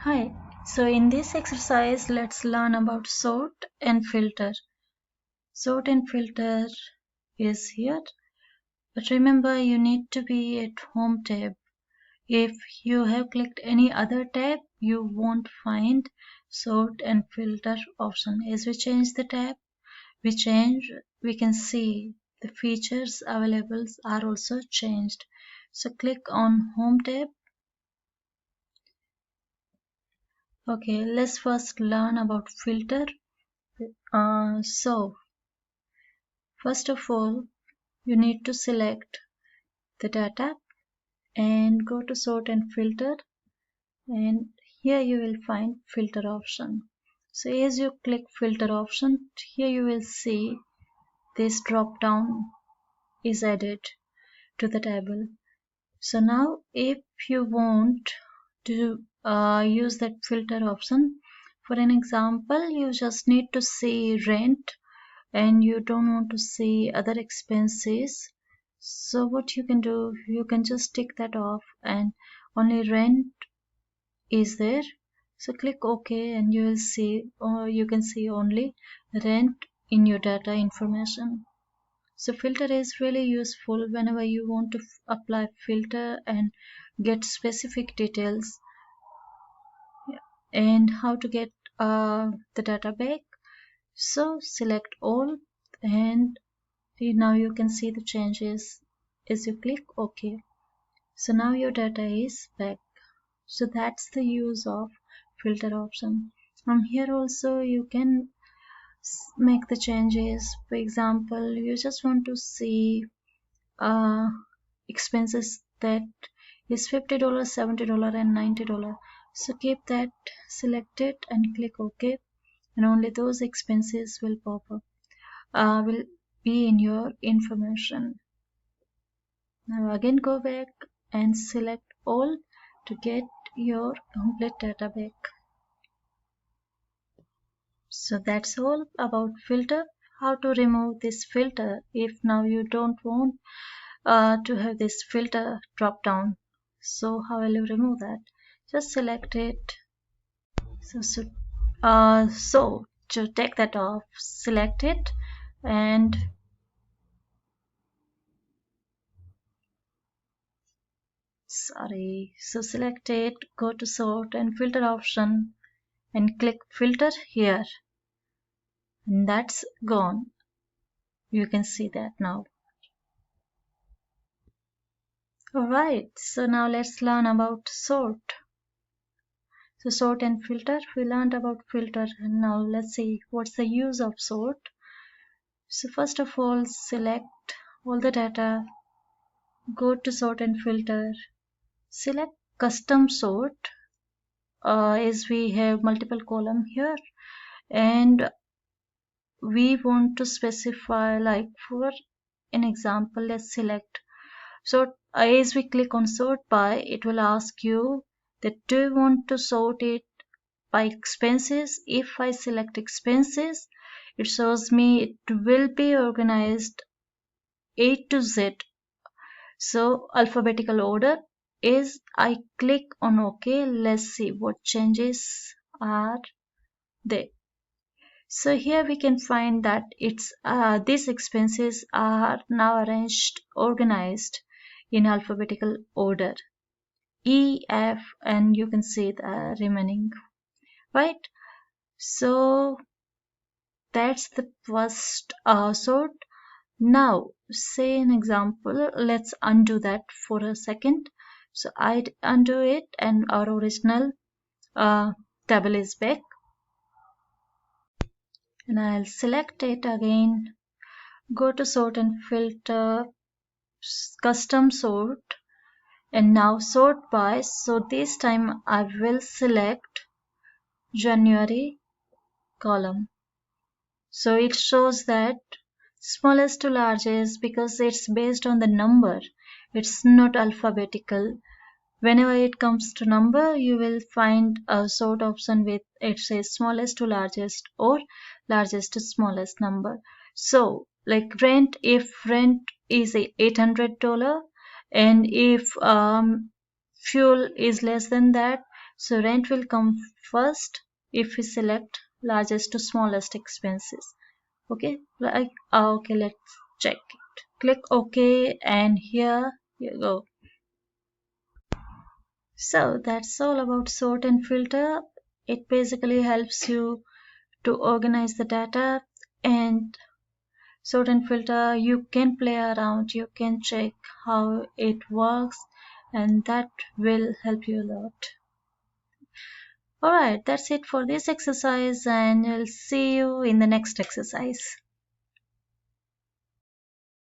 Hi, so in this exercise, let's learn about sort and filter. Sort and filter is here, but remember you need to be at Home tab. If you have clicked any other tab, you won't find sort and filter option. As we change the tab, we can see the features available are also changed. So click on Home tab. Okay, let's first learn about filter. So first of all, you need to select the data and go to sort and filter, and here you will find filter option. So as you click filter option, here you will see this drop down is added to the table. So now if you want to use that filter option, for an example, you just need to see rent and you don't want to see other expenses. So what you can do, you can just tick that off and only rent is there. So click OK and you will see, or you can see only rent in your data information. So filter is really useful whenever you want to apply filter and get specific details. And how to get the data back. So select all, and now you can see the changes as you click OK. So now your data is back. So that's the use of filter option. From here also you can make the changes. For example, you just want to see expenses that is $50, $70 and $90. So keep that selected and click OK, and only those expenses will pop up, will be in your information. Now again go back and select all to get your complete data back. So that's all about filter. How to remove this filter if now you don't want to have this filter drop down. So how will you remove that? Just select it. So to take that off, select it and so select it, go to sort and filter option and click filter here, and that's gone. You can see that now. Alright, so now let's learn about sort. So sort and filter, we learned about filter, and now let's see what's the use of sort. So first of all, select all the data, go to sort and filter, select custom sort, as we have multiple column here, and we want to specify, like for an example, let's select sort. As we click on sort by, it will ask you that do you want to sort it by expenses. If I select expenses, it shows me it will be organized A to Z, so alphabetical order. Is I click on OK, let's see what changes are there. So here we can find that it's these expenses are now arranged, organized in alphabetical order, E, F, and you can see the remaining, right? So that's the first sort. Now say an example, let's undo that for a second. So I'd undo it and our original table is back, and I'll select it again, go to sort and filter, custom sort, and now sort by. So this time I will select January column. So it shows that smallest to largest because it's based on the number, it's not alphabetical. Whenever it comes to number, you will find a sort option with it says smallest to largest or largest to smallest number. So like rent, if rent is $800 and if fuel is less than that, So rent will come first if we select largest to smallest expenses. Okay, like okay, let's check it. Click OK, and here you go. So that's all about sort and filter. It basically helps you to organize the data, and sort and filter, you can play around, you can check how it works, and that will help you a lot. Alright, that's it for this exercise, and I'll see you in the next exercise.